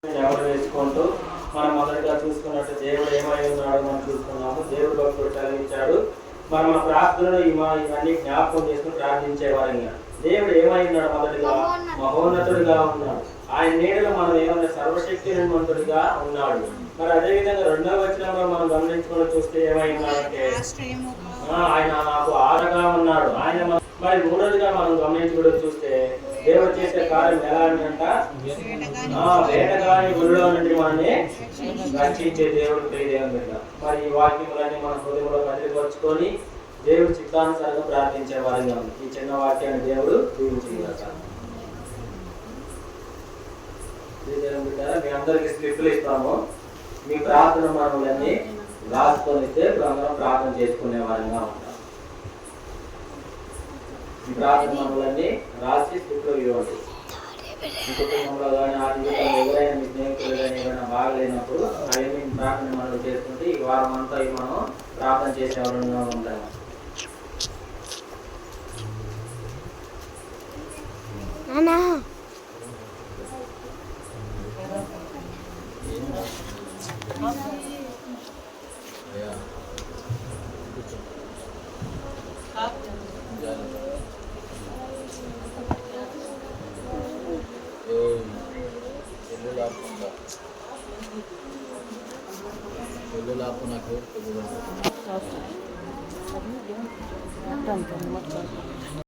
ఎవరు వేసుకుంటూ మనం మొదటిగా చూసుకున్నట్టు దేవుడు ఏమై ఉన్నాడో మనం చూసుకున్నాము. దేవుడు భక్తుడు కలిగించాడు. మనం ఆ ప్రార్థనలో ఇవన్నీ జ్ఞాపకం చేసుకుని ప్రార్థించేవారంగా. దేవుడు ఏమై ఉన్నాడు? మొదటిగా మహోన్నతుడిగా ఉన్నాడు. ఆయన నీడలో మనం ఏమన్నా సర్వశక్తిమంతుడిగా ఉన్నాడు. మరి అదేవిధంగా 2వ వచనంలో మనం గమనించుకుని చూస్తే ఏమై ఉన్నాడంటే ఆయన నాకు ఆరగా ఉన్నాడు. ఆయన మరి 3వదిగా మనం గమనించుకుంటూ చూస్తే దేవుడు చేసే కార్యం ఎలా అంట? వేటగాని గురిలో నుండి మనల్ని రక్షించే దేవుడు ప్రియదేవుని బిడ్డ. మరి ఈ వాక్యములన్నీ మన హృదయంలో భద్రపరుచుకొని దేవుడు చిత్తానుసారంగా ప్రార్థించే వారిగా ఉంది. ఈ చిన్న వాక్యాన్ని దేవుడు దీవించింది. మీ అందరికి స్లిప్లు ఇస్తాము. మీ ప్రార్థన మనల్ని రాసుకొని ఇస్తే అందరం ప్రార్థన చేసుకునే వారిగా ఉంటాం. మీ ప్రార్థన మనల్ని రాసి స్లిప్లో ఇవ్వండి. మీ కుటుంబంలో కానీ ఆర్థికంగా ఎవరైనా మీ స్నేహితులు కానీ ఏమైనా బాగలేనప్పుడు అవన్నీ ప్రార్థన మనం చేసుకుంటే ఈ వారం అంతా మనం ప్రార్థన చేసే ఎవరైనా ఉంటాము. నాకు